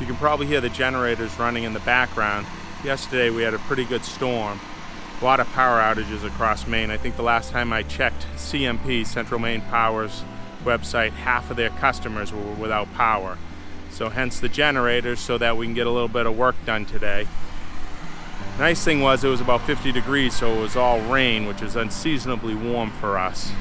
You can probably hear the generators running in the background. Yesterday we had a pretty good storm. A lot of power outages across Maine. I think the last time I checked CMP, Central Maine Power's website, half of their customers were without power. So hence the generators, so that we can get a little bit of work done today. Nice thing was it was about 50 degrees, so it was all rain, which is unseasonably warm for us.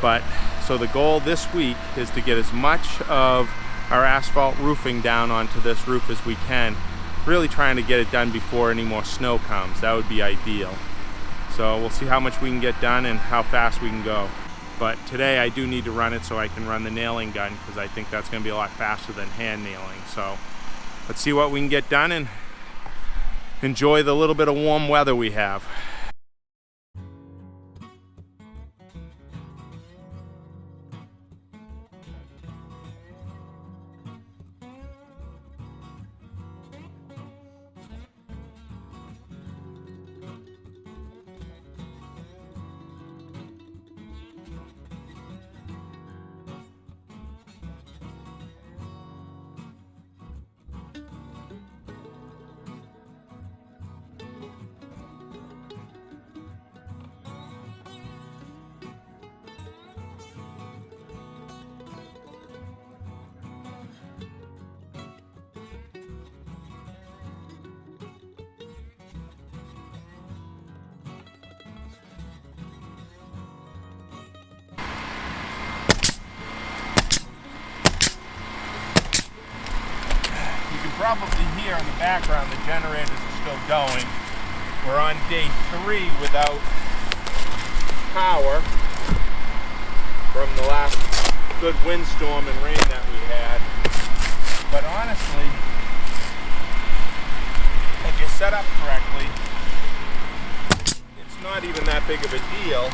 But so the goal this week is to get as much of our asphalt roofing down onto this roof as we can. Really trying to get it done before any more snow comes. That would be ideal. So we'll see how much we can get done and how fast we can go. But today I do need to run it so I can run the nailing gun, because I think that's going to be a lot faster than hand nailing. So let's see what we can get done and enjoy the little bit of warm weather we have. Probably hear in the background the generators are still going. We're on day 3 without power from the last good windstorm and rain that we had. But honestly, if you set up correctly, it's not even that big of a deal.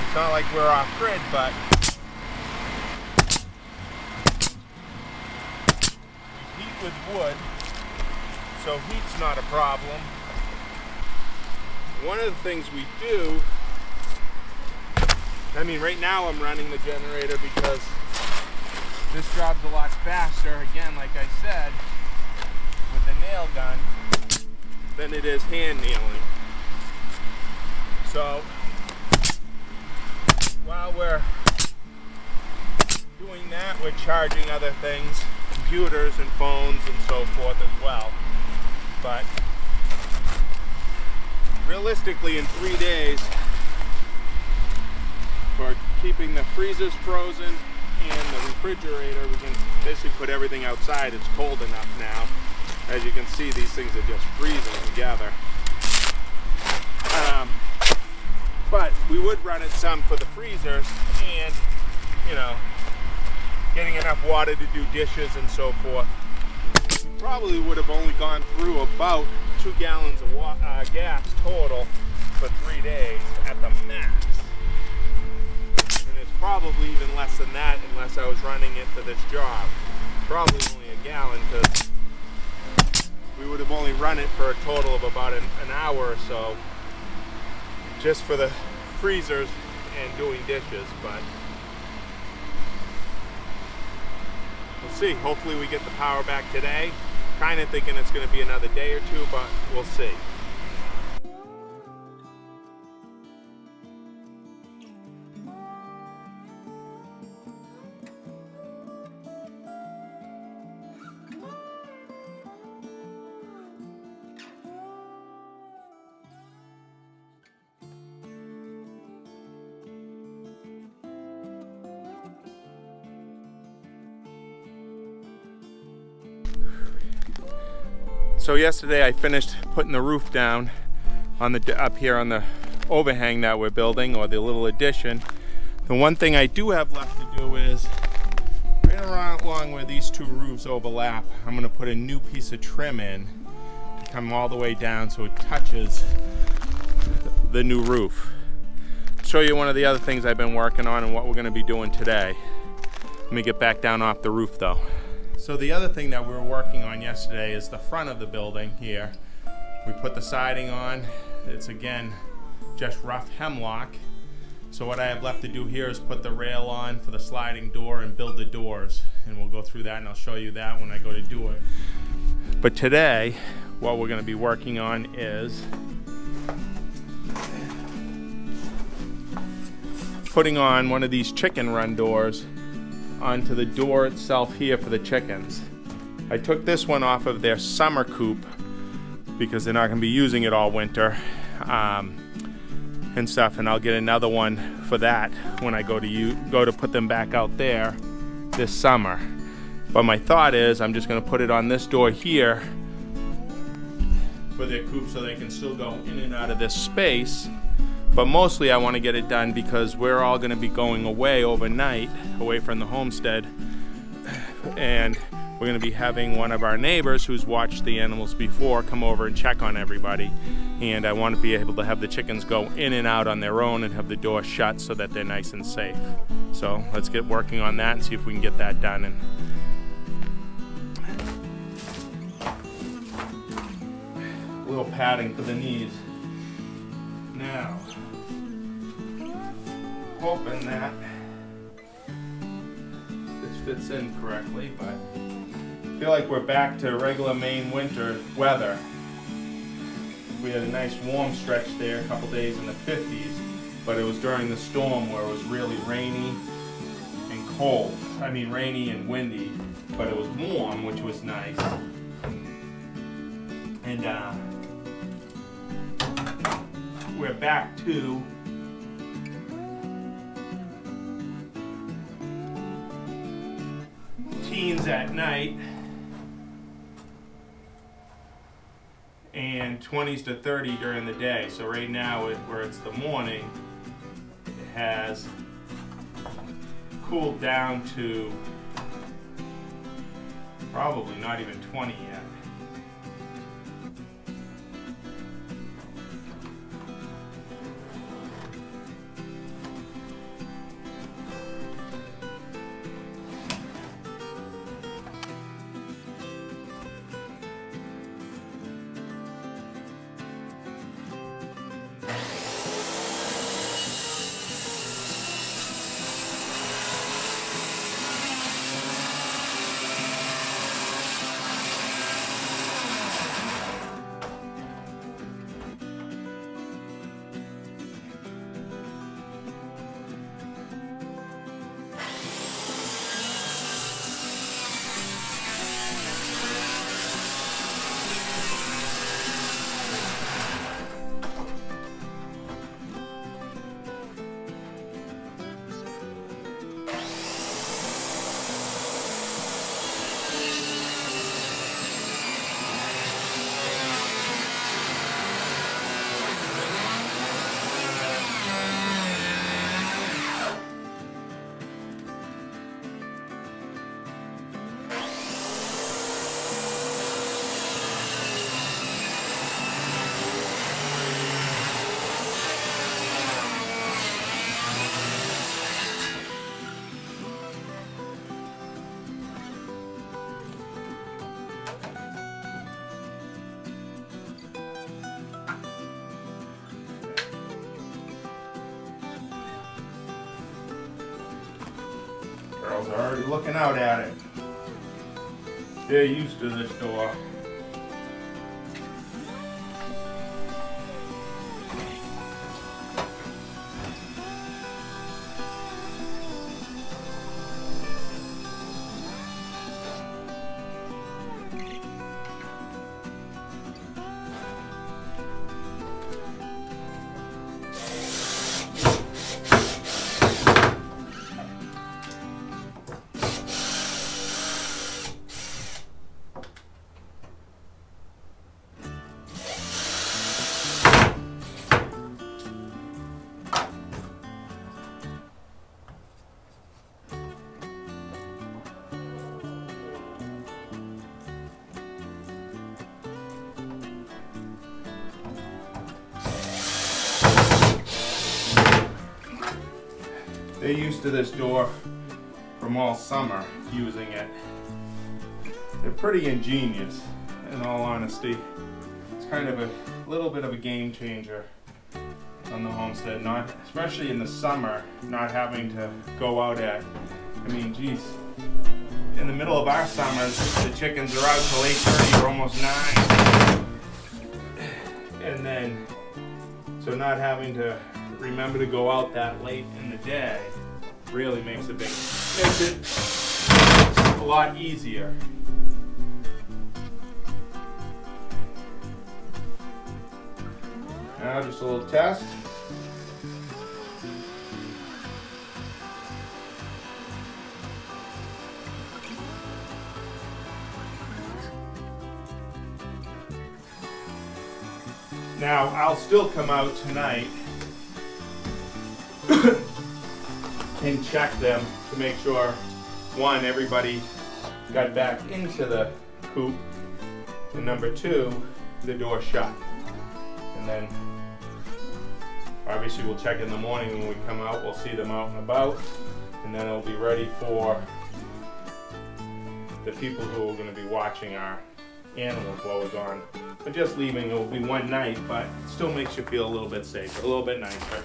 It's not like we're off grid, but with wood, so heat's not a problem. One of the things we do, I mean, right now I'm running the generator because this job's a lot faster, again, like I said, with the nail gun than it is hand nailing. So while we're doing that, we're charging other things, computers and phones and so forth as well. But realistically, in 3 days, for keeping the freezers frozen and the refrigerator, we can basically put everything outside. It's cold enough now. As you can see, these things are just freezing together. But we would run it some for the freezers and, you know, getting enough water to do dishes and so forth. We probably would have only gone through about 2 gallons of gas total for 3 days at the max. And it's probably even less than that unless I was running it for this job. Probably only a gallon, because we would have only run it for a total of about an hour or so just for the freezers and doing dishes. But we'll see. Hopefully we get the power back today. Kind of thinking it's going to be another day or 2, but we'll see. So yesterday I finished putting the roof down on the up here on the overhang that we're building, or the little addition. The one thing I do have left to do is right around along where these 2 roofs overlap, I'm going to put a new piece of trim in to come all the way down so it touches the new roof. I'll show you one of the other things I've been working on and what we're going to be doing today. Let me get back down off the roof though. So the other thing that we were working on yesterday is the front of the building here. We put the siding on. It's again just rough hemlock. So what I have left to do here is put the rail on for the sliding door and build the doors. And we'll go through that and I'll show you that when I go to do it. But today, what we're going to be working on is putting on one of these chicken run doors onto the door itself here for the chickens. I took this one off of their summer coop because they're not going to be using it all winter and stuff, and I'll get another one for that when I go to put them back out there this summer. But my thought is I'm just going to put it on this door here for their coop so they can still go in and out of this space. But mostly I want to get it done because we're all going to be going away overnight, away from the homestead, and we're going to be having one of our neighbors who's watched the animals before come over and check on everybody. And I want to be able to have the chickens go in and out on their own and have the door shut so that they're nice and safe. So let's get working on that and see if we can get that done. And a little padding for the knees. Now, hoping that this fits in correctly, but I feel like we're back to regular Maine winter weather. We had a nice warm stretch there, a couple days in the 50s, but it was during the storm where it was really rainy and cold. I mean rainy and windy, but it was warm, which was nice. And we're back to teens at night and 20s to 30 during the day. So right now, where it's the morning, it has cooled down to probably not even 20 yet. Girls are already looking out at it. They're used to this door. They're used to this door from all summer using it. They're pretty ingenious, in all honesty. It's kind of a little bit of a game changer. on the homestead, not especially in the summer, not having to go out at, I mean, geez, in the middle of our summers, the chickens are out till 8:30 or almost 9. And then, so not having to remember to go out that late in the day really makes it a lot easier. Now just a little test. Now I'll still come out tonight and check them to make sure, one, everybody got back into the coop, and number two, the door shut. And then obviously we'll check in the morning when we come out, we'll see them out and about, and then it'll be ready for the people who are going to be watching our animals while we're gone. But just leaving, it will be one night, but it still makes you feel a little bit safer, a little bit nicer.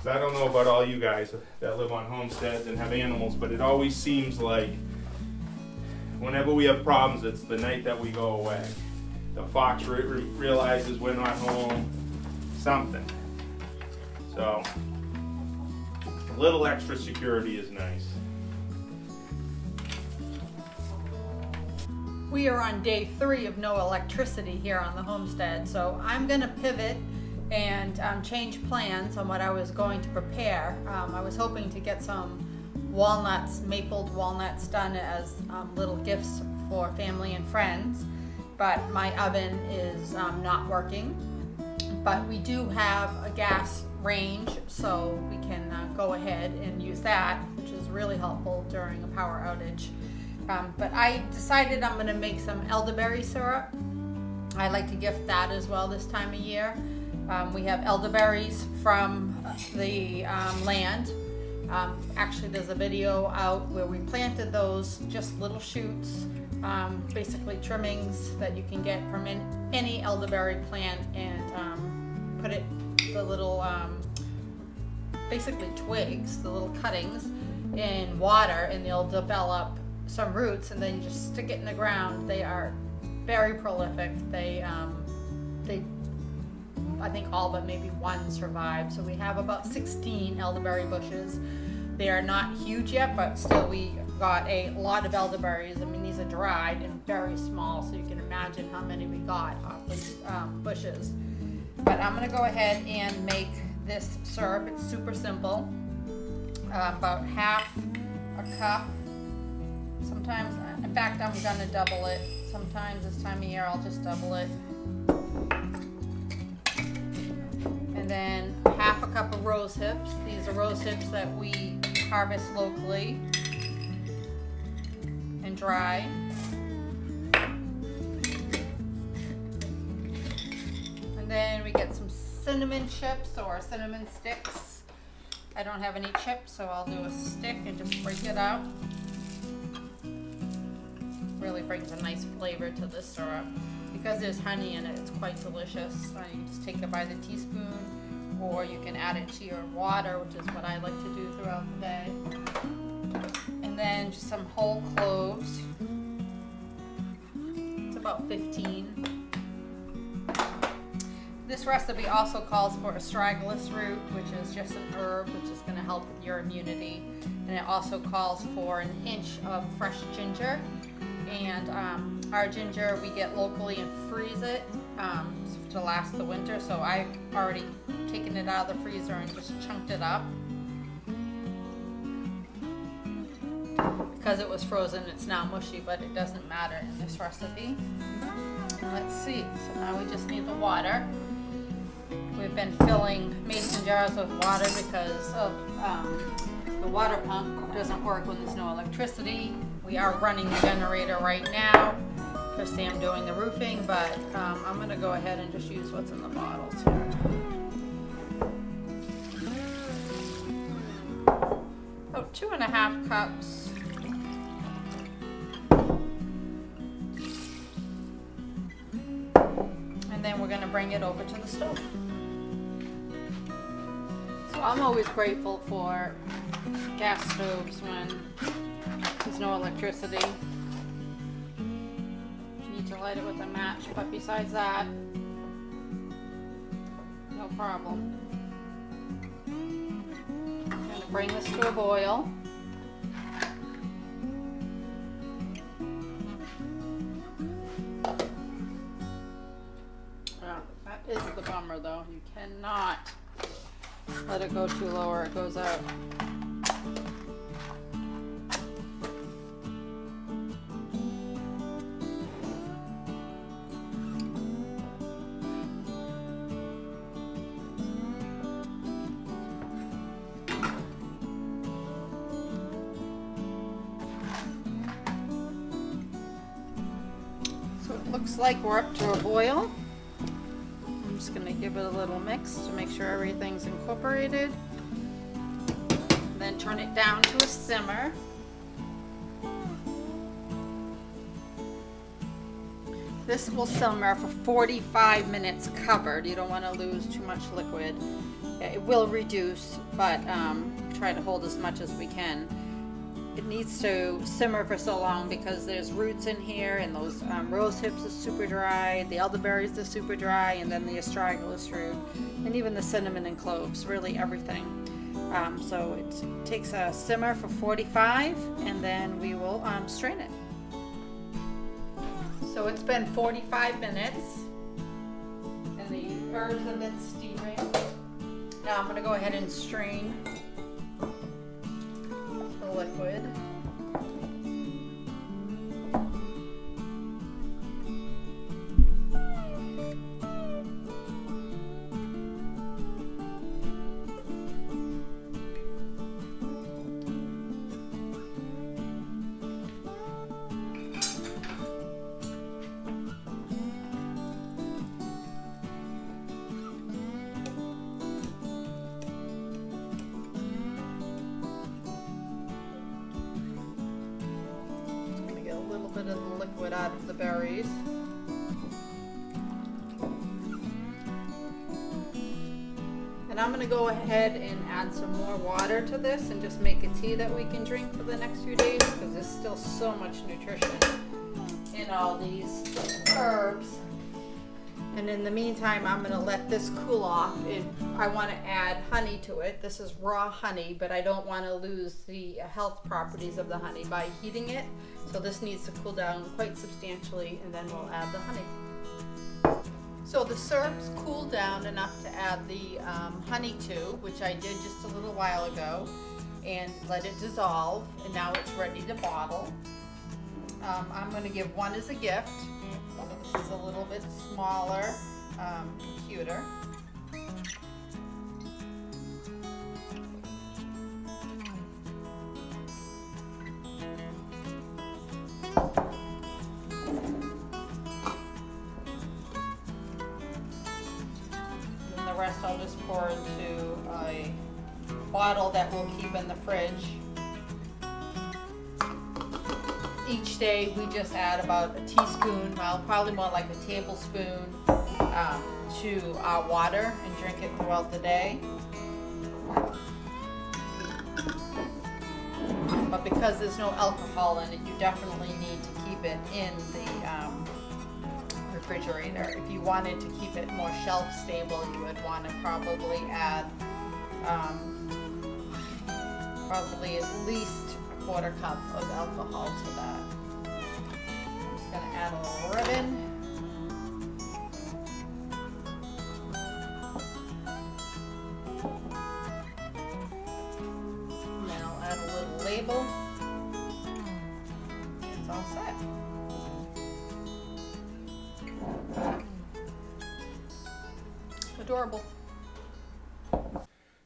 I don't know about all you guys that live on homesteads and have animals, but it always seems like whenever we have problems, it's the night that we go away. The fox realizes we're not home, something. So a little extra security is nice. We are on day 3 of no electricity here on the homestead, so I'm going to pivot and change plans on what I was going to prepare. I was hoping to get some walnuts, mapled walnuts done as little gifts for family and friends, but my oven is not working. But we do have a gas range, so we can go ahead and use that, which is really helpful during a power outage. But I decided I'm going to make some elderberry syrup. I like to gift that as well this time of year. We have elderberries from the land. Actually, there's a video out where we planted those, just little shoots, basically trimmings that you can get from any elderberry plant, and put it, the little, basically twigs, the little cuttings, in water, and they'll develop some roots, and then you just stick it in the ground. They are very prolific. They I think all but maybe one survived. So we have about 16 elderberry bushes. They are not huge yet, but still we got a lot of elderberries. I mean, these are dried and very small, so you can imagine how many we got off these bushes. But I'm gonna go ahead and make this syrup. It's super simple. About half a cup. Sometimes, in fact, I'm gonna double it. Sometimes this time of year I'll just double it. And then half a cup of rose hips. These are rose hips that we harvest locally and dry. And then we get some cinnamon chips or cinnamon sticks. I don't have any chips, so I'll do a stick and just break it out. Really brings a nice flavor to this syrup. Because there's honey in it, it's quite delicious. You just take it by the teaspoon, or you can add it to your water, which is what I like to do throughout the day. And then just some whole cloves. It's about 15. This recipe also calls for astragalus root, which is just an herb which is going to help with your immunity. And it also calls for an inch of fresh ginger. And our ginger we get locally and freeze it to last the winter. So I've already taken it out of the freezer and just chunked it up. Because it was frozen, it's now mushy, but it doesn't matter in this recipe. And let's see, so now we just need the water. We've been filling mason jars with water because of the water pump doesn't work when there's no electricity. We are running the generator right now for Sam doing the roofing, but I'm going to go ahead and just use what's in the bottles here. About 2.5 cups. And we're gonna bring it over to the stove. So I'm always grateful for gas stoves when there's no electricity. Need to light it with a match, but besides that, no problem. I'm gonna bring this to a boil. That is the bummer though. You cannot let it go too low or it goes out. So it looks like we're up to a boil. I'm just going to give it a little mix to make sure everything's incorporated. Then turn it down to a simmer. This will simmer for 45 minutes covered. You don't want to lose too much liquid. It will reduce, but try to hold as much as we can. It needs to simmer for so long because there's roots in here, and those rose hips are super dry, the elderberries are super dry, and then the astragalus root, and even the cinnamon and cloves, really everything. So it takes a simmer for 45, and then we will strain it. So it's been 45 minutes, and the herbs have been steaming. Now I'm going to go ahead and strain the liquid. Bit of the liquid out of the berries. And I'm going to go ahead and add some more water to this and just make a tea that we can drink for the next few days, because there's still so much nutrition in all these herbs. And in the meantime, I'm going to let this cool off. I want to add honey to it. This is raw honey, but I don't want to lose the health properties of the honey by heating it. So this needs to cool down quite substantially, and then we'll add the honey. So the syrup's cooled down enough to add the honey to, which I did just a little while ago, and let it dissolve, and now it's ready to bottle. I'm going to give one as a gift. So this is a little bit smaller, cuter. And the rest I'll just pour into a bottle that we'll keep in the fridge. Each day we just add about a teaspoon, well, probably more like a tablespoon, to our water and drink it throughout the day. But because there's no alcohol in it, you definitely need to keep it in the refrigerator. If you wanted to keep it more shelf stable, you would want to probably add probably at least a quarter cup of alcohol to that. I'm just going to add a little ribbon. And then I'll add a little label. It's all set. Adorable.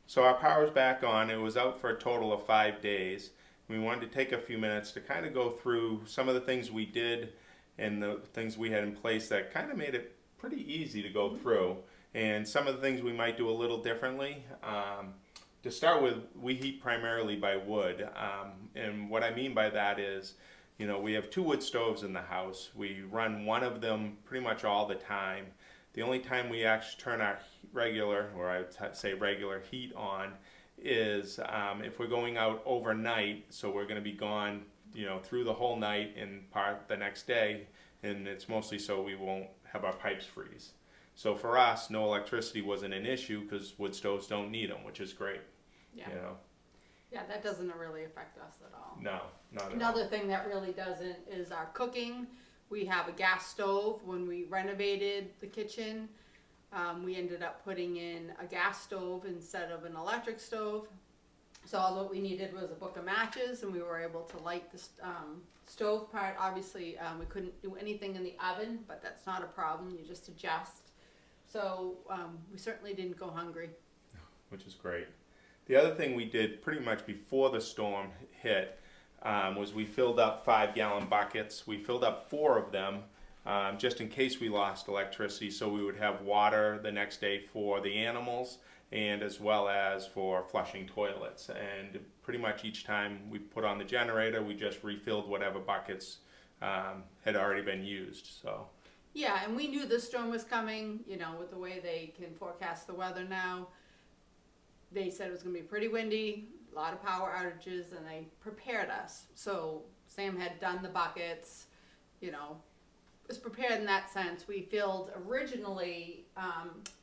So our power's back on. It was out for a total of 5 days. We wanted to take a few minutes to kind of go through some of the things we did and the things we had in place that kind of made it pretty easy to go through, and some of the things we might do a little differently. To start with, we heat primarily by wood, and what I mean by that is, you know, we have 2 wood stoves in the house. We run one of them pretty much all the time. The only time we actually turn our regular, or I would say regular heat on, is if we're going out overnight. So we're going to be gone, through the whole night and part the next day, and it's mostly so we won't have our pipes freeze. So for us, no electricity wasn't an issue because wood stoves don't need them, which is great. Yeah. You know. Yeah, that doesn't really affect us at all. No, not at all. Another thing that really doesn't is our cooking. We have a gas stove. When we renovated the kitchen, we ended up putting in a gas stove instead of an electric stove. So all what we needed was a book of matches, and we were able to light the stove part. Obviously, we couldn't do anything in the oven, but that's not a problem. You just adjust. So we certainly didn't go hungry. Which is great. The other thing we did pretty much before the storm hit was we filled up 5-gallon buckets. We filled up 4 of them just in case we lost electricity, so we would have water the next day for the animals and as well as for flushing toilets. And pretty much each time we put on the generator, we just refilled whatever buckets had already been used. So. Yeah, and we knew this storm was coming, with the way they can forecast the weather now. They said it was going to be pretty windy, a lot of power outages, and they prepared us. So Sam had done the buckets, was prepared in that sense. We filled originally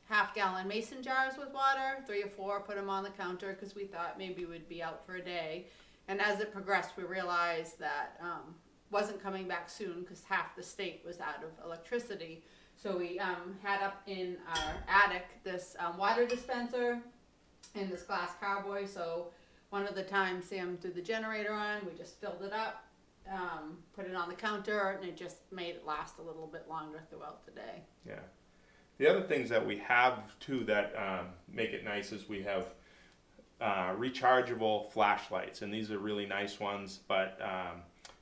half-gallon mason jars with water, 3 or 4, put them on the counter because we thought maybe we'd be out for a day. And as it progressed, we realized that wasn't coming back soon because half the state was out of electricity. So we had up in our attic this water dispenser and this glass carboy. So one of the times Sam threw the generator on, we just filled it up, put it on the counter, and it just made it last a little bit longer throughout the day. Yeah. The other things that we have too that make it nice is we have rechargeable flashlights, and these are really nice ones, but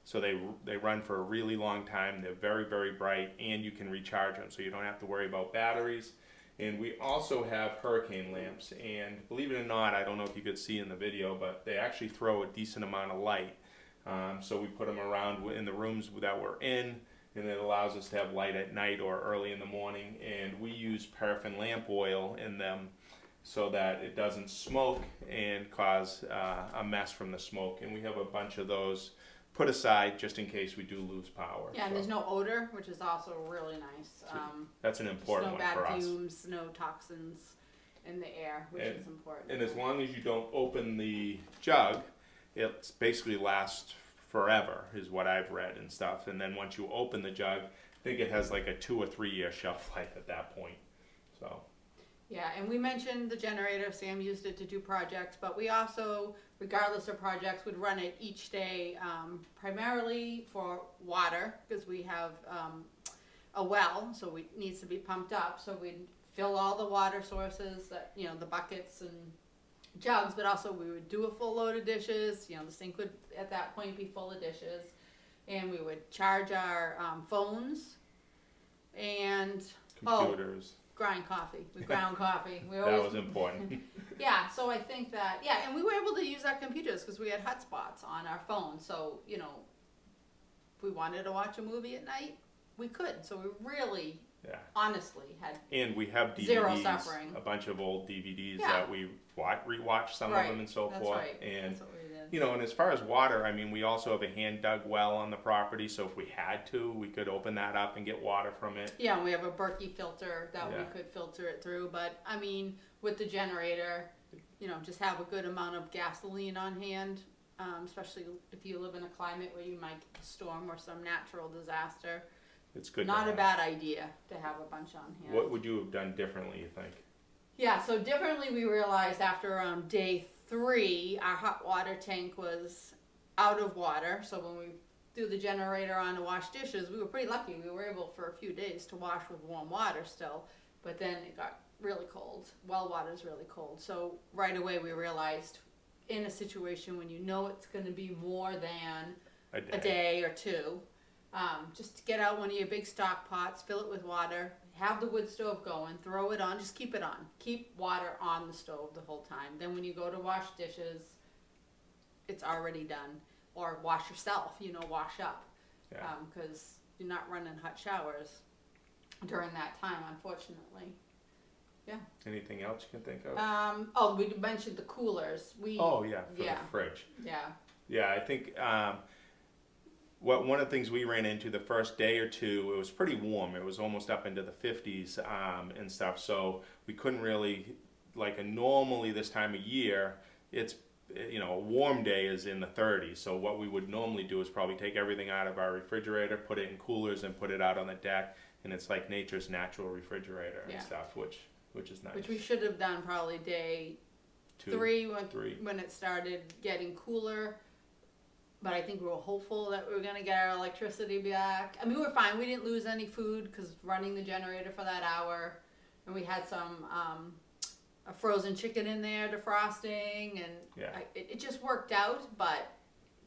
so they run for a really long time. They're very, very bright, and you can recharge them, so you don't have to worry about batteries. And we also have hurricane lamps, and believe it or not, I don't know if you could see in the video, but they actually throw a decent amount of light. So we put them around in the rooms that we're in, and it allows us to have light at night or early in the morning. And we use paraffin lamp oil in them so that it doesn't smoke and cause a mess from the smoke. And we have a bunch of those put aside just in case we do lose power. Yeah, and there's no odor, which is also really nice. That's an important one for us. No bad fumes, no toxins in the air, which is important. And as long as you don't open the jug, it basically lasts forever, is what I've read and stuff. And then once you open the jug, I think it has like a 2 or 3 year shelf life at that point. So. Yeah, and we mentioned the generator. Sam used it to do projects, but we also, regardless of projects, would run it each day, primarily for water, because we have a well, so it needs to be pumped up. So we'd fill all the water sources, that the buckets and jugs, but also we would do a full load of dishes. The sink would at that point be full of dishes, and we would charge our phones and computers. Grind coffee. We ground coffee. That was important. Yeah, so I think that, and we were able to use our computers because we had hotspots on our phones. So, if we wanted to watch a movie at night, we could. So we really, honestly had and we have DVDs, zero suffering. A bunch of old DVDs that we rewatch some of them and so forth. Right. And that's what we did. and as far as water, I mean, we also have a hand dug well on the property, so if we had to, we could open that up and get water from it. Yeah, and we have a Berkey filter that we could filter it through. But I mean, with the generator, just have a good amount of gasoline on hand, especially if you live in a climate where you might get a storm or some natural disaster. It's good. Not a bad idea to have a bunch on hand. What would you have done differently, you think? Yeah, so differently we realized after around day 3, our hot water tank was out of water. So when we threw the generator on to wash dishes, we were pretty lucky. We were able for a few days to wash with warm water still. But then it got really cold. Well water is really cold. So right away we realized in a situation when it's going to be more than a day or 2, just get out one of your big stock pots, fill it with water, have the wood stove going, throw it on, just keep it on. Keep water on the stove the whole time. Then when you go to wash dishes, it's already done. Or wash yourself, wash up. Yeah. Because you're not running hot showers. during that time, unfortunately. Yeah. Anything else you can think of? Oh, we mentioned the coolers. Oh yeah, for Yeah. the fridge. Yeah. Yeah, I think one of the things we ran into the first day or two, it was pretty warm. It was almost up into the 50s and stuff. So we couldn't really, like normally this time of year, it's, a warm day is in the 30s. So what we would normally do is probably take everything out of our refrigerator, put it in coolers, and put it out on the deck, and it's like nature's natural refrigerator and stuff, which is nice. Which we should have done probably day three when it started getting cooler. But I think we were hopeful that we were going to get our electricity back. I mean, we were fine. We didn't lose any food because running the generator for that hour. And we had some a frozen chicken in there defrosting. And it just worked out. But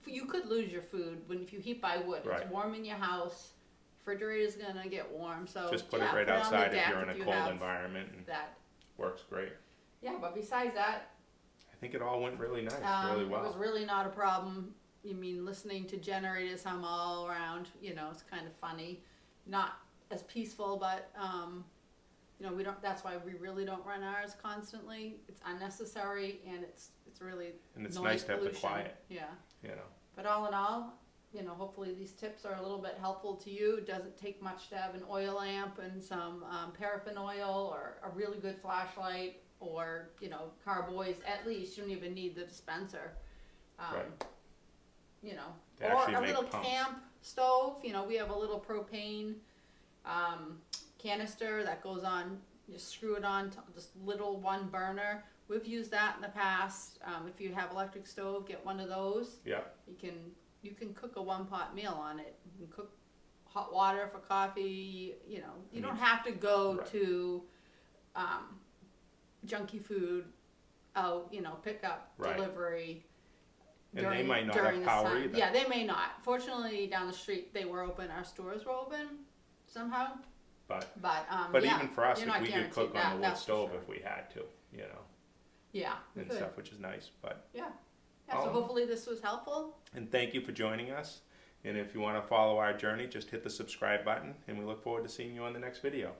you could lose your food if you heat by wood. Right. It's warm in your house. Refrigerator's going to get warm. So just put it right outside if you're in a cold environment. And that works great. Yeah, but besides that, I think it all went really nice, really well. It was really not a problem. You mean listening to generators hum all around, it's kind of funny. Not as peaceful, but, we don't, that's why we really don't run ours constantly. It's unnecessary and it's really and it's noise nice to have the pollution. quiet. Yeah. But all in all, hopefully these tips are a little bit helpful to you. It doesn't take much to have an oil lamp and some paraffin oil or a really good flashlight or, carboys. At least you don't even need the dispenser. Right. Or a little camp stove. We have a little propane canister that goes on, just screw it on to this little one burner. We've used that in the past. If you have electric stove, get one of those. Yeah. You can cook a one-pot meal on it. You can cook hot water for coffee. You don't have to go to junky food out, pick up, delivery. And they might not have power either. Yeah, they may not. Fortunately, down the street, they were open. Our stores were open somehow. But yeah, even for us, we could cook on the wood stove sure. if we had to, Yeah, and stuff, which is nice. But yeah. So hopefully this was helpful. And thank you for joining us. And if you want to follow our journey, just hit the subscribe button, and we look forward to seeing you on the next video.